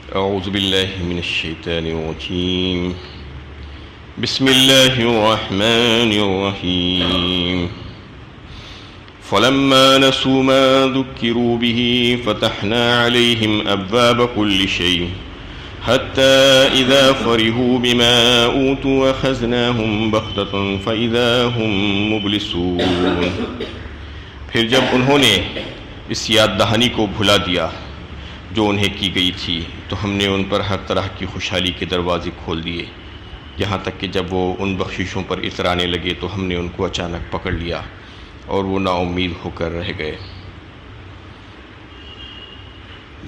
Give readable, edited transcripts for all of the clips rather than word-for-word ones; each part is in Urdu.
أعوذ بالله من الشيطان الرجيم. بسم الله الرحمن الرحيم. فلما نسوا ما ذكروا به فتحنا عليهم أبواب كل شيء حتى إذا فرحوا بما أوتوا أخذناهم بغتة فإذا هم مبلسون. پھر جب انہوں نے اس یاد دہانی کو بھلا دیا جو انہیں کی گئی تھی تو ہم نے ان پر ہر طرح کی خوشحالی کے دروازے کھول دیے، یہاں تک کہ جب وہ ان بخششوں پر اترانے لگے تو ہم نے ان کو اچانک پکڑ لیا اور وہ نا امید ہو کر رہ گئے۔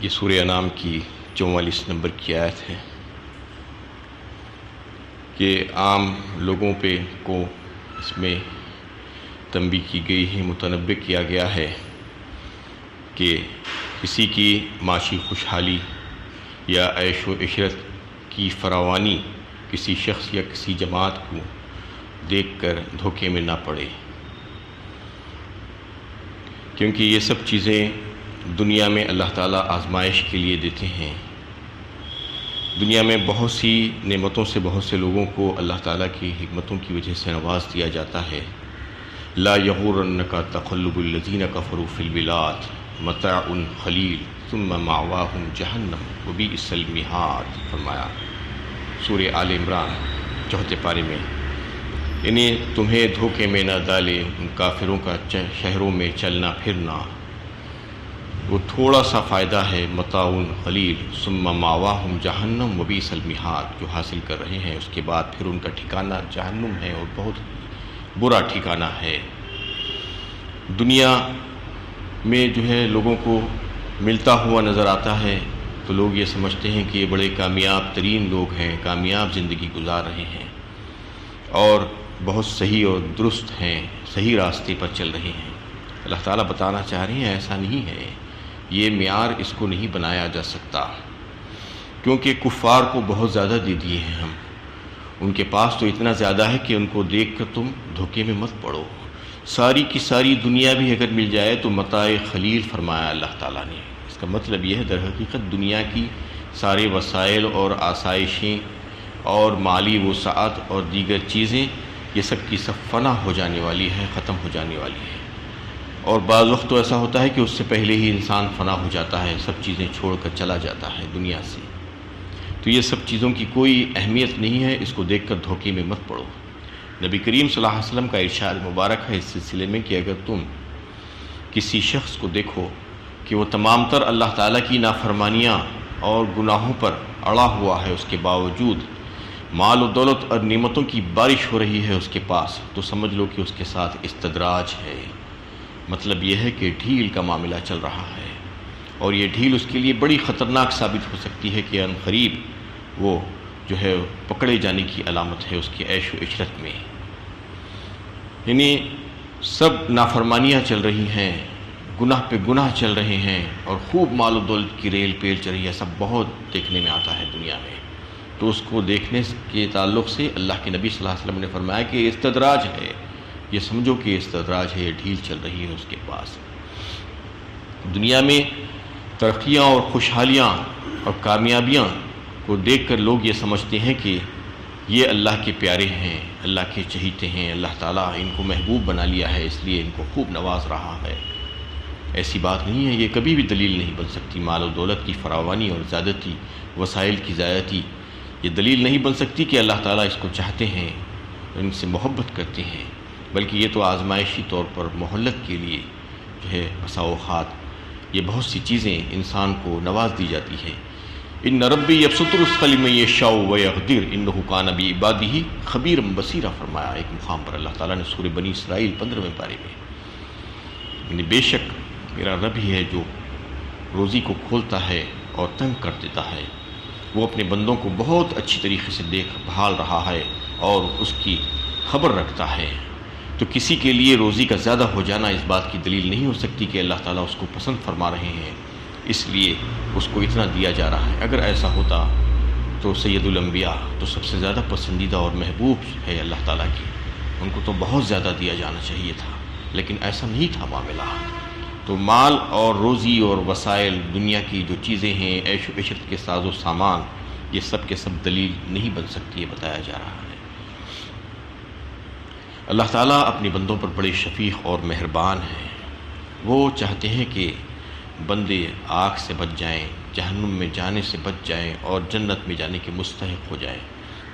یہ سورہ انعام کی 44 نمبر کی آیت ہے کہ عام لوگوں پہ کو اس میں تنبیہ کی گئی ہے، متنبہ کیا گیا ہے کہ کسی کی معاشی خوشحالی یا عیش و عشرت کی فراوانی کسی شخص یا کسی جماعت کو دیکھ کر دھوکے میں نہ پڑے، کیونکہ یہ سب چیزیں دنیا میں اللہ تعالیٰ آزمائش کے لیے دیتے ہیں۔ دنیا میں بہت سی نعمتوں سے بہت سے لوگوں کو اللہ تعالیٰ کی حکمتوں کی وجہ سے نواز دیا جاتا ہے۔ لا یغرنک تقلب الذین کفروا فی البلاد متاع قلیل ثم مأواہم جہنم وبئس المہاد، فرمایا سورہ آل عمران 4 پارے میں۔ یعنی تمہیں دھوکے میں نہ ڈالے ان کافروں کا شہروں میں چلنا پھرنا، وہ تھوڑا سا فائدہ ہے، متاع قلیل ثم مأواہم جہنم وبئس المہاد، جو حاصل کر رہے ہیں اس کے بعد پھر ان کا ٹھکانہ جہنم ہے اور بہت برا ٹھکانہ ہے۔ دنیا میں جو ہے لوگوں کو ملتا ہوا نظر آتا ہے تو لوگ یہ سمجھتے ہیں کہ یہ بڑے کامیاب ترین لوگ ہیں، کامیاب زندگی گزار رہے ہیں اور بہت صحیح اور درست ہیں، صحیح راستے پر چل رہے ہیں۔ اللہ تعالیٰ بتانا چاہ رہے ہیں ایسا نہیں ہے، یہ معیار اس کو نہیں بنایا جا سکتا، کیونکہ کفار کو بہت زیادہ دے دیے ہیں ہم، ان کے پاس تو اتنا زیادہ ہے کہ ان کو دیکھ کر تم دھوکے میں مت پڑو۔ ساری کی ساری دنیا بھی اگر مل جائے تو متاع خلیل فرمایا اللہ تعالیٰ نے۔ اس کا مطلب یہ ہے در حقیقت دنیا کی سارے وسائل اور آسائشیں اور مالی وسعت اور دیگر چیزیں یہ سب کی سب فنا ہو جانے والی ہے، ختم ہو جانے والی ہے، اور بعض وقت تو ایسا ہوتا ہے کہ اس سے پہلے ہی انسان فنا ہو جاتا ہے، سب چیزیں چھوڑ کر چلا جاتا ہے دنیا سے۔ تو یہ سب چیزوں کی کوئی اہمیت نہیں ہے، اس کو دیکھ کر دھوکے میں مت پڑو۔ نبی کریم صلی اللہ علیہ وسلم کا ارشاد مبارک ہے اس سلسلے میں کہ اگر تم کسی شخص کو دیکھو کہ وہ تمام تر اللہ تعالیٰ کی نافرمانیاں اور گناہوں پر اڑا ہوا ہے، اس کے باوجود مال و دولت اور نعمتوں کی بارش ہو رہی ہے اس کے پاس، تو سمجھ لو کہ اس کے ساتھ استدراج ہے۔ مطلب یہ ہے کہ ڈھیل کا معاملہ چل رہا ہے، اور یہ ڈھیل اس کے لیے بڑی خطرناک ثابت ہو سکتی ہے کہ عنقریب وہ جو ہے پکڑے جانے کی علامت ہے اس کی عیش و عشرت میں۔ یعنی سب نافرمانیاں چل رہی ہیں، گناہ پہ گناہ چل رہے ہیں، اور خوب مال و دولت کی ریل پیل چل رہی ہے، سب بہت دیکھنے میں آتا ہے دنیا میں۔ تو اس کو دیکھنے کے تعلق سے اللہ کے نبی صلی اللہ علیہ وسلم نے فرمایا کہ استدراج ہے، یہ سمجھو کہ استدراج ہے، یہ ڈھیل چل رہی ہے اس کے پاس۔ دنیا میں ترقیاں اور خوشحالیاں اور کامیابیاں کو دیکھ کر لوگ یہ سمجھتے ہیں کہ یہ اللہ کے پیارے ہیں، اللہ کے چہیتے ہیں، اللہ تعالیٰ ان کو محبوب بنا لیا ہے، اس لیے ان کو خوب نواز رہا ہے۔ ایسی بات نہیں ہے، یہ کبھی بھی دلیل نہیں بن سکتی۔ مال و دولت کی فراوانی اور زیادتی، وسائل کی زیادتی، یہ دلیل نہیں بن سکتی کہ اللہ تعالیٰ اس کو چاہتے ہیں، ان سے محبت کرتے ہیں، بلکہ یہ تو آزمائشی طور پر مہلت کے لیے جو ہے بسا اوقات یہ بہت سی چیزیں انسان کو نواز دی جاتی ہے۔ ان ربی یبسط الرزق لمن یشاء ویقدر انہ کان بعبادہ خبیرا بصیرا، فرمایا ایک مقام پر اللہ تعالیٰ نے سورہ بنی اسرائیل 15ویں پارے میں۔ یعنی بے شک میرا رب ہی ہے جو روزی کو کھولتا ہے اور تنگ کر دیتا ہے، وہ اپنے بندوں کو بہت اچھی طریقے سے دیکھ بھال رہا ہے اور اس کی خبر رکھتا ہے۔ تو کسی کے لیے روزی کا زیادہ ہو جانا اس بات کی دلیل نہیں ہو سکتی کہ اللہ تعالیٰ اس کو پسند فرما رہے ہیں، اس لیے اس کو اتنا دیا جا رہا ہے۔ اگر ایسا ہوتا تو سید الانبیاء تو سب سے زیادہ پسندیدہ اور محبوب ہے اللہ تعالیٰ کی، ان کو تو بہت زیادہ دیا جانا چاہیے تھا، لیکن ایسا نہیں تھا معاملہ۔ تو مال اور روزی اور وسائل، دنیا کی جو چیزیں ہیں، عیش و عشرت کے ساز و سامان، یہ سب کے سب دلیل نہیں بن سکتی، یہ بتایا جا رہا ہے۔ اللہ تعالیٰ اپنے بندوں پر بڑے شفیق اور مہربان ہیں۔ وہ چاہتے ہیں کہ بندے آگ سے بچ جائیں، جہنم میں جانے سے بچ جائیں اور جنت میں جانے کے مستحق ہو جائیں۔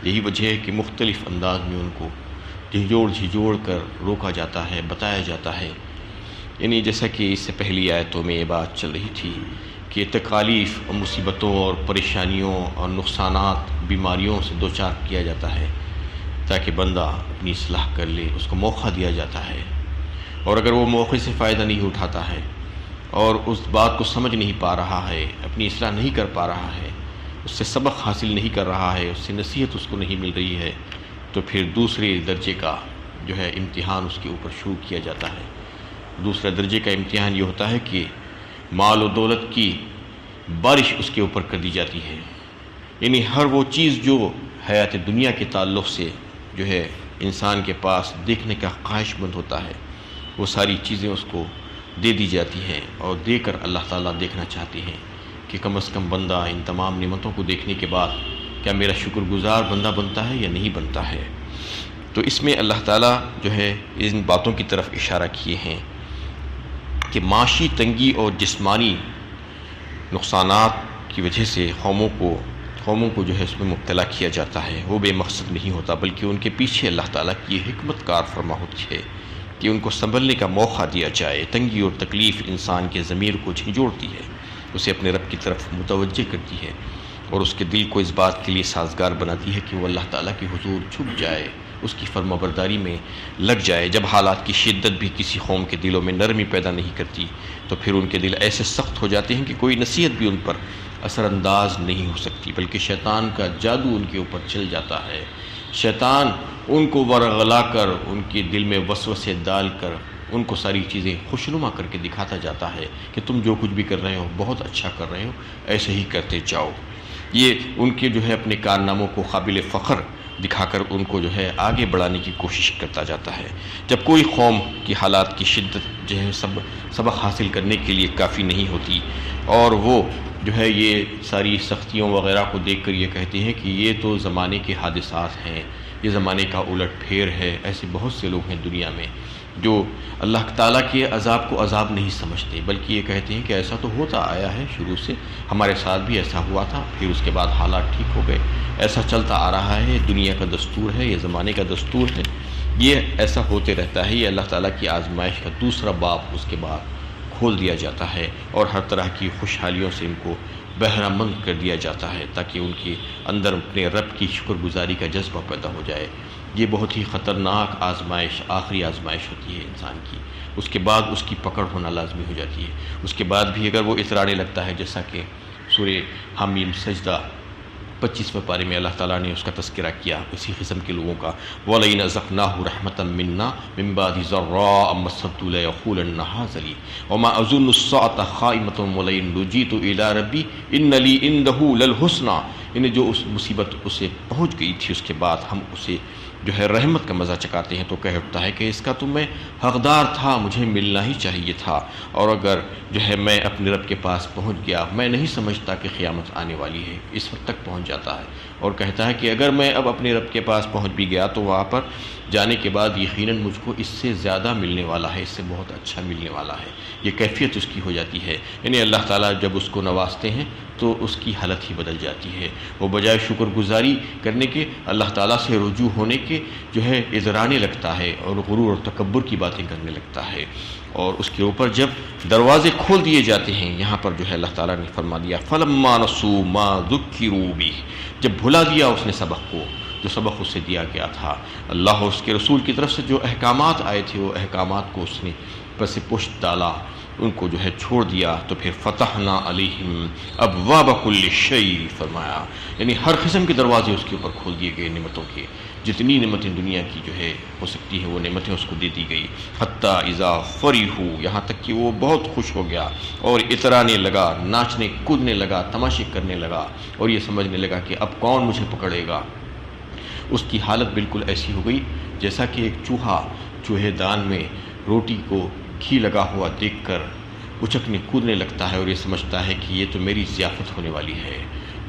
یہی وجہ ہے کہ مختلف انداز میں ان کو جھنجھوڑ کر روکا جاتا ہے، بتایا جاتا ہے۔ یعنی جیسا کہ اس سے پہلی آیتوں میں یہ بات چل رہی تھی کہ تکالیف اور مصیبتوں اور پریشانیوں اور نقصانات، بیماریوں سے دوچار کیا جاتا ہے تاکہ بندہ اپنی اصلاح کر لے، اس کو موقع دیا جاتا ہے۔ اور اگر وہ موقع سے فائدہ نہیں اٹھاتا ہے اور اس بات کو سمجھ نہیں پا رہا ہے، اپنی اصلاح نہیں کر پا رہا ہے، اس سے سبق حاصل نہیں کر رہا ہے، اس سے نصیحت اس کو نہیں مل رہی ہے، تو پھر دوسرے درجے کا جو ہے امتحان اس کے اوپر شروع کیا جاتا ہے۔ دوسرے درجے کا امتحان یہ ہوتا ہے کہ مال و دولت کی بارش اس کے اوپر کر دی جاتی ہے۔ یعنی ہر وہ چیز جو حیات دنیا کے تعلق سے جو ہے انسان کے پاس دیکھنے کا خواہش مند ہوتا ہے، وہ ساری چیزیں اس کو دے دی جاتی ہیں، اور دے کر اللہ تعالیٰ دیکھنا چاہتے ہیں کہ کم از کم بندہ ان تمام نعمتوں کو دیکھنے کے بعد کیا میرا شکر گزار بندہ بنتا ہے یا نہیں بنتا ہے۔ تو اس میں اللہ تعالیٰ جو ہے ان باتوں کی طرف اشارہ کیے ہیں کہ معاشی تنگی اور جسمانی نقصانات کی وجہ سے قوموں کو جو ہے اس میں مبتلا کیا جاتا ہے۔ وہ بے مقصد نہیں ہوتا، بلکہ ان کے پیچھے اللہ تعالیٰ کی حکمت کار فرما ہوتی ہے کہ ان کو سنبھلنے کا موقع دیا جائے۔ تنگی اور تکلیف انسان کے ضمیر کو جھنجھوڑتی ہے، اسے اپنے رب کی طرف متوجہ کرتی ہے، اور اس کے دل کو اس بات کے لیے سازگار بناتی ہے کہ وہ اللہ تعالیٰ کے حضور جھک جائے، اس کی فرما برداری میں لگ جائے۔ جب حالات کی شدت بھی کسی قوم کے دلوں میں نرمی پیدا نہیں کرتی تو پھر ان کے دل ایسے سخت ہو جاتے ہیں کہ کوئی نصیحت بھی ان پر اثر انداز نہیں ہو سکتی، بلکہ شیطان کا جادو ان کے اوپر چل جاتا ہے۔ شیطان ان کو ورغلا کر، ان کے دل میں وسوسے ڈال کر ان کو ساری چیزیں خوشنما کر کے دکھاتا جاتا ہے کہ تم جو کچھ بھی کر رہے ہو بہت اچھا کر رہے ہو، ایسے ہی کرتے جاؤ۔ یہ ان کے جو ہے اپنے کارناموں کو قابل فخر دکھا کر ان کو جو ہے آگے بڑھانے کی کوشش کرتا جاتا ہے۔ جب کوئی قوم کی حالات کی شدت جو ہے سبق حاصل کرنے کے لیے کافی نہیں ہوتی، اور وہ جو ہے یہ ساری سختیوں وغیرہ کو دیکھ کر یہ کہتے ہیں کہ یہ تو زمانے کے حادثات ہیں، یہ زمانے کا الٹ پھیر ہے، ایسے بہت سے لوگ ہیں دنیا میں جو اللہ تعالیٰ کے عذاب کو عذاب نہیں سمجھتے، بلکہ یہ کہتے ہیں کہ ایسا تو ہوتا آیا ہے شروع سے، ہمارے ساتھ بھی ایسا ہوا تھا، پھر اس کے بعد حالات ٹھیک ہو گئے، ایسا چلتا آ رہا ہے، دنیا کا دستور ہے، یہ زمانے کا دستور ہے، یہ ایسا ہوتے رہتا ہے۔ یہ اللہ تعالیٰ کی آزمائش کا دوسرا باب اس کے بعد کھول دیا جاتا ہے، اور ہر طرح کی خوشحالیوں سے ان کو بہرہ مند کر دیا جاتا ہے تاکہ ان کے اندر اپنے رب کی شکر گزاری کا جذبہ پیدا ہو جائے۔ یہ بہت ہی خطرناک آزمائش، آخری آزمائش ہوتی ہے انسان کی، اس کے بعد اس کی پکڑ ہونا لازمی ہو جاتی ہے۔ اس کے بعد بھی اگر وہ اترانے لگتا ہے، جیسا کہ سورہ حمیم سجدہ 25ویں پارے میں اللہ تعالیٰ نے اس کا تذکرہ کیا اسی قسم کے لوگوں کا، وَلَئِنْ أَذَقْنَاهُ رَحْمَةً مِنَّا مِنْ بَعْدِ ضَرَّاءٍ مَّسَّتْهُ لَيَقُولَنَّ هَٰذَا لِي وَمَا أَظُنُّ السَّاعَةَ قَائِمَةً وَلَئِن رُجِعْتُ إِلَىٰ رَبِّي إِنَّ لِي عِندَهُ لَلْحُسْنَىٰ۔ یعنی جو اس مصیبت اسے پہنچ گئی تھی، اس کے بعد ہم اسے جو ہے رحمت کا مزہ چکاتے ہیں تو کہہ اٹھتا ہے کہ اس کا تو میں حقدار تھا، مجھے ملنا ہی چاہیے تھا، اور اگر جو ہے میں اپنے رب کے پاس پہنچ گیا، میں نہیں سمجھتا کہ قیامت آنے والی ہے، اس وقت تک پہنچ جاتا ہے، اور کہتا ہے کہ اگر میں اب اپنے رب کے پاس پہنچ بھی گیا تو وہاں پر جانے کے بعد یقیناً مجھ کو اس سے زیادہ ملنے والا ہے، اس سے بہت اچھا ملنے والا ہے۔ یہ کیفیت اس کی ہو جاتی ہے۔ یعنی اللہ تعالیٰ جب اس کو نوازتے ہیں تو اس کی حالت ہی بدل جاتی ہے، وہ بجائے شکر گزاری کرنے کے، اللہ تعالیٰ سے رجوع ہونے کے جو ہے ادرانے لگتا ہے، اور غرور اور تکبر کی باتیں کرنے لگتا ہے، اور اس کے اوپر جب دروازے کھول دیے جاتے ہیں، یہاں پر جو ہے اللہ تعالیٰ نے فرما دیا فَلَمَّا نَسُوا مَا ذُكِّرُوا بِهِ، جب بھلا دیا اس نے سبق کو، جو سبق اس سے دیا گیا تھا، اللہ اور اس کے رسول کی طرف سے جو احکامات آئے تھے، وہ احکامات کو اس نے پس پشت ڈالا، ان کو جو ہے چھوڑ دیا، تو پھر فتحنا علیہم ابواب کل شیء فرمایا، یعنی ہر قسم کے دروازے اس کے اوپر کھول دیے گئے نعمتوں کے، جتنی نعمتیں دنیا کی جو ہے ہو سکتی ہیں وہ نعمتیں اس کو دے دی گئی، حتیٰ اذا فریحوا، یہاں تک کہ وہ بہت خوش ہو گیا اور اترانے لگا، ناچنے کودنے لگا، تماشے کرنے لگا، اور یہ سمجھنے لگا کہ اب کون مجھے پکڑے گا۔ اس کی حالت بالکل ایسی ہو گئی جیسا کہ ایک چوہے دان میں روٹی کو گھی لگا ہوا دیکھ کر اچکنے کودنے لگتا ہے اور یہ سمجھتا ہے کہ یہ تو میری ضیافت ہونے والی ہے،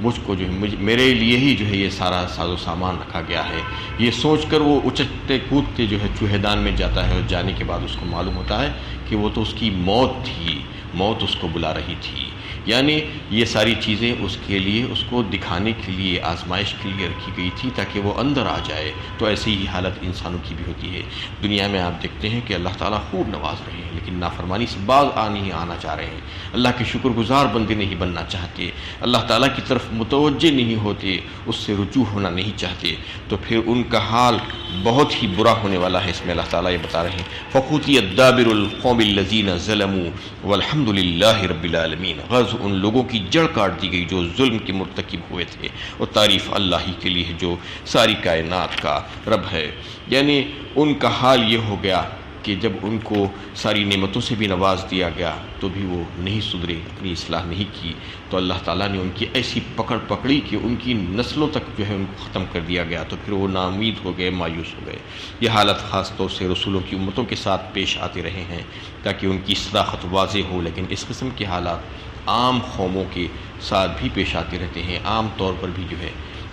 مجھ کو جو ہے میرے لیے ہی جو ہے یہ سارا ساز و سامان رکھا گیا ہے، یہ سوچ کر وہ اچکتے کودتے جو ہے چوہے دان میں جاتا ہے، اور جانے کے بعد اس کو معلوم ہوتا ہے کہ وہ تو اس کی موت تھی، موت اس کو بلا رہی تھی۔ یعنی یہ ساری چیزیں اس کے لیے، اس کو دکھانے کے لیے، آزمائش کے لیے رکھی گئی تھی تاکہ وہ اندر آ جائے۔ تو ایسی ہی حالت انسانوں کی بھی ہوتی ہے۔ دنیا میں آپ دیکھتے ہیں کہ اللہ تعالیٰ خوب نواز رہے ہیں، لیکن نافرمانی سے باز نہیں آنا چاہ رہے ہیں، اللہ کے شکر گزار بندے نہیں بننا چاہتے، اللہ تعالیٰ کی طرف متوجہ نہیں ہوتے، اس سے رجوع ہونا نہیں چاہتے، تو پھر ان کا حال بہت ہی برا ہونے والا ہے۔ اس میں اللہ تعالیٰ یہ بتا رہے ہیں فَقُطِعَ دَابِرُ الْقَوْمِ الَّذِينَ ظَلَمُوا وَالْحَمْدُ لِلَّهِ رَبِّ الْعَالَمِينَ۔ غرض ان لوگوں کی جڑ کاٹ دی گئی جو ظلم کے مرتکب ہوئے تھے، اور تعریف اللہ ہی کے لیے جو ساری کائنات کا رب ہے۔ یعنی ان کا حال یہ ہو گیا کہ جب ان کو ساری نعمتوں سے بھی نواز دیا گیا تو بھی وہ نہیں سدھرے، اپنی اصلاح نہیں کی، تو اللہ تعالیٰ نے ان کی ایسی پکڑ پکڑی کہ ان کی نسلوں تک جو ہے ان کو ختم کر دیا گیا، تو پھر وہ ناامید ہو گئے، مایوس ہو گئے۔ یہ حالت خاص طور سے رسولوں کی امتوں کے ساتھ پیش آتے رہے ہیں تاکہ ان کی صداقت واضح ہو، لیکن اس قسم کے حالات عام قوموں کے ساتھ بھی پیش آتے رہتے ہیں۔ عام طور پر بھی جو ہے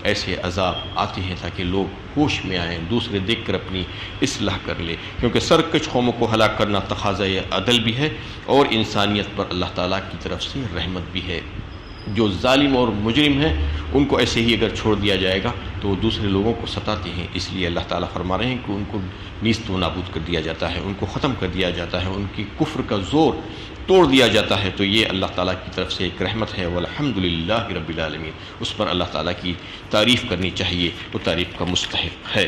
ایسے عذاب آتے ہیں تاکہ لوگ ہوش میں آئیں، دوسرے دیکھ کر اپنی اصلاح کر لیں، کیونکہ سرکش قوموں کو ہلاک کرنا تقاضۂ عدل بھی ہے اور انسانیت پر اللہ تعالیٰ کی طرف سے رحمت بھی ہے۔ جو ظالم اور مجرم ہیں ان کو ایسے ہی اگر چھوڑ دیا جائے گا تو وہ دوسرے لوگوں کو ستاتے ہیں، اس لیے اللہ تعالیٰ فرما رہے ہیں کہ ان کو نیست و نابود کر دیا جاتا ہے، ان کو ختم کر دیا جاتا ہے، ان کی کفر کا زور توڑ دیا جاتا ہے۔ تو یہ اللہ تعالیٰ کی طرف سے ایک رحمت ہے، والحمد للہ رب العالمین۔ اس پر اللہ تعالیٰ کی تعریف کرنی چاہیے، وہ تعریف کا مستحق ہے۔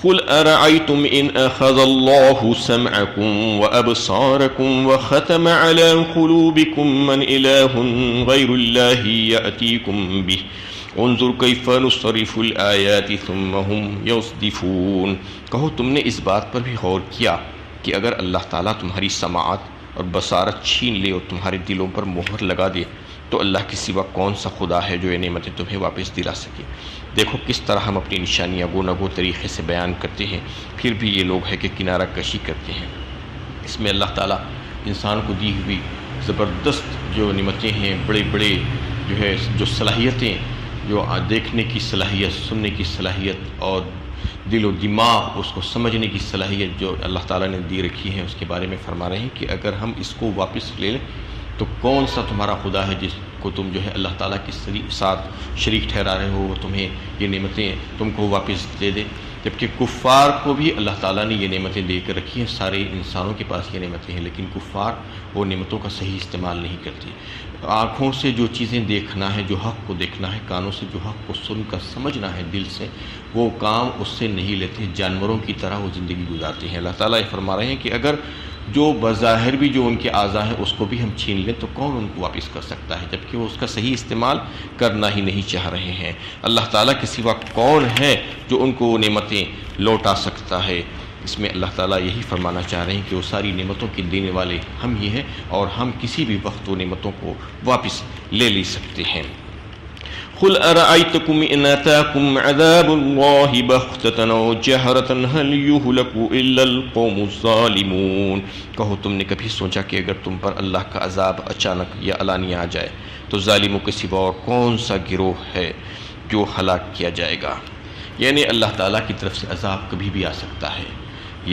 قل أرأيتم إن أخذ الله سمعكم وأبصاركم وختم على قلوبكم من إله غير الله يأتيكم به انظر كيف نصرف الآيات ثم هم يصدفون۔ کہو تم نے اس بات پر بھی غور کیا کہ اگر اللہ تعالیٰ تمہاری سماعت اور بصارت چھین لے اور تمہارے دلوں پر مہر لگا دے تو اللہ کے سوا کون سا خدا ہے جو یہ نعمتیں تمہیں واپس دلا سکے۔ دیکھو کس طرح ہم اپنی نشانیاں گو نہ گو طریقے سے بیان کرتے ہیں، پھر بھی یہ لوگ ہے کہ کنارہ کشی کرتے ہیں۔ اس میں اللہ تعالیٰ انسان کو دی ہوئی زبردست جو نعمتیں ہیں، بڑے بڑے جو صلاحیتیں، جو دیکھنے کی صلاحیت، سننے کی صلاحیت اور دل و دماغ، اس کو سمجھنے کی صلاحیت جو اللہ تعالیٰ نے دی رکھی ہے، اس کے بارے میں فرما رہے ہیں کہ اگر ہم اس کو واپس لے لیں تو کون سا تمہارا خدا ہے جس کو تم جو ہے اللہ تعالیٰ کے ساتھ شریک ٹھہرا رہے ہو، وہ تمہیں یہ نعمتیں تم کو واپس دے دے۔ جبکہ کفار کو بھی اللہ تعالیٰ نے یہ نعمتیں دے کر رکھی ہیں، سارے انسانوں کے پاس یہ نعمتیں ہیں، لیکن کفار وہ نعمتوں کا صحیح استعمال نہیں کرتے۔ آنکھوں سے جو چیزیں دیکھنا ہے، جو حق کو دیکھنا ہے، کانوں سے جو حق کو سن کر سمجھنا ہے دل سے، وہ کام اس سے نہیں لیتے، جانوروں کی طرح وہ زندگی گزارتے ہیں۔ اللہ تعالیٰ یہ فرما رہے ہیں کہ اگر جو بظاہر بھی جو ان کے اعضاء ہیں اس کو بھی ہم چھین لیں تو کون ان کو واپس کر سکتا ہے، جبکہ وہ اس کا صحیح استعمال کرنا ہی نہیں چاہ رہے ہیں۔ اللہ تعالیٰ کے سوا کون ہے جو ان کو وہ نعمتیں لوٹا سکتا ہے۔ اس میں اللہ تعالیٰ یہی فرمانا چاہ رہے ہیں کہ وہ ساری نعمتوں کے دینے والے ہم ہی ہیں، اور ہم کسی بھی وقت وہ نعمتوں کو واپس لے سکتے ہیں۔ قل أرأيتكم إن أتاكم عذاب الله بغتة أو جهرة هل يهلك إلا القوم الظالمون۔ کہو تم نے کبھی سوچا کہ اگر تم پر اللہ کا عذاب اچانک یا علانیہ آ جائے تو ظالموں کے سوا اور کون سا گروہ ہے جو ہلاک کیا جائے گا؟ یعنی اللہ تعالیٰ کی طرف سے عذاب کبھی بھی آ سکتا ہے،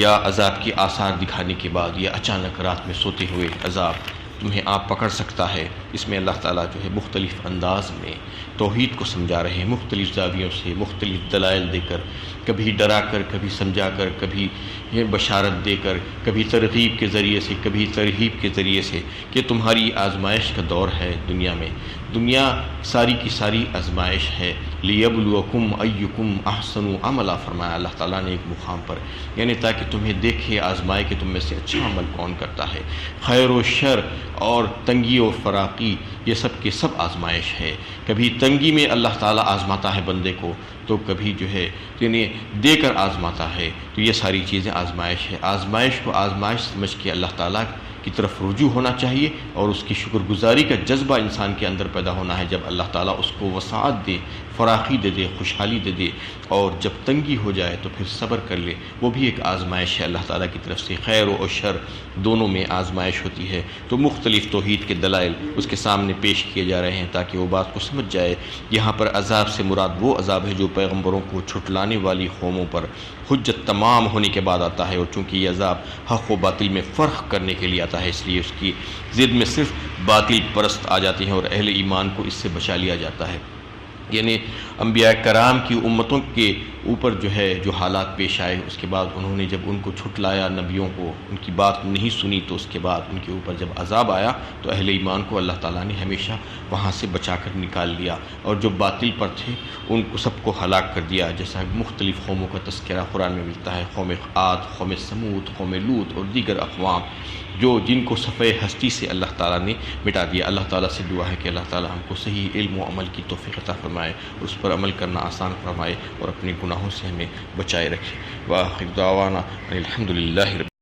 یا عذاب کی آثار دکھانے کے بعد، یا اچانک رات میں سوتے ہوئے عذاب تمہیں آپ پکڑ سکتا ہے۔ اس میں اللہ تعالیٰ جو ہے مختلف انداز میں توحید کو سمجھا رہے ہیں، مختلف زاویوں سے مختلف دلائل دے کر، کبھی ڈرا کر، کبھی سمجھا کر، کبھی یہ بشارت دے کر، کبھی ترغیب کے ذریعے سے، کبھی ترہیب کے ذریعے سے، کہ تمہاری آزمائش کا دور ہے دنیا میں۔ دنیا ساری کی ساری آزمائش ہے، لیبلوکم ایکم احسن عملا فرمایا اللہ تعالیٰ نے ایک مقام پر، یعنی تاکہ تمہیں دیکھے، آزمائے کہ تم میں سے اچھا عمل کون کرتا ہے۔ خیر و شر اور تنگی و فراقی یہ سب کے سب آزمائش ہے۔ کبھی تنگی میں اللہ تعالیٰ آزماتا ہے بندے کو، تو کبھی جو ہے یعنی دے کر آزماتا ہے۔ تو یہ ساری چیزیں آزمائش ہے۔ آزمائش کو آزمائش سمجھ کے اللہ تعالیٰ کی طرف رجوع ہونا چاہیے، اور اس کی شکر گزاری کا جذبہ انسان کے اندر پیدا ہونا ہے جب اللہ تعالیٰ اس کو وسعت دے، فراخی دے دے، خوشحالی دے دے، اور جب تنگی ہو جائے تو پھر صبر کر لے۔ وہ بھی ایک آزمائش ہے اللہ تعالیٰ کی طرف سے، خیر و شر دونوں میں آزمائش ہوتی ہے۔ تو مختلف توحید کے دلائل اس کے سامنے پیش کیے جا رہے ہیں تاکہ وہ بات کو سمجھ جائے۔ یہاں پر عذاب سے مراد وہ عذاب ہے جو پیغمبروں کو چھٹلانے والی قوموں پر حجت تمام ہونے کے بعد آتا ہے، اور چونکہ یہ عذاب حق و باطل میں فرق کرنے کے لیے آتا ہے، اس لیے اس کی ضد میں صرف باطل پرست آ جاتے ہیں اور اہل ایمان کو اس سے بچا لیا جاتا ہے۔ یعنی انبیاء کرام کی امتوں کے اوپر جو حالات پیش آئے، اس کے بعد انہوں نے جب ان کو چھٹلایا، نبیوں کو ان کی بات نہیں سنی، تو اس کے بعد ان کے اوپر جب عذاب آیا تو اہل ایمان کو اللہ تعالیٰ نے ہمیشہ وہاں سے بچا کر نکال لیا، اور جو باطل پر تھے ان کو سب کو ہلاک کر دیا، جیسا مختلف قوموں کا تذکرہ قرآن میں ملتا ہے، قوم عاد، قوم سمود، قوم لوط اور دیگر اقوام جن کو صفحہ ہستی سے اللہ تعالیٰ نے مٹا دیا۔ اللہ تعالیٰ سے دعا ہے کہ اللہ تعالیٰ ہم کو صحیح علم و عمل کی توفیق عطا فرمائے، اور اس پر عمل کرنا آسان فرمائے، اور اپنے گناہوں سے ہمیں بچائے رکھے۔ وآخر دعوانا الحمدللہ رب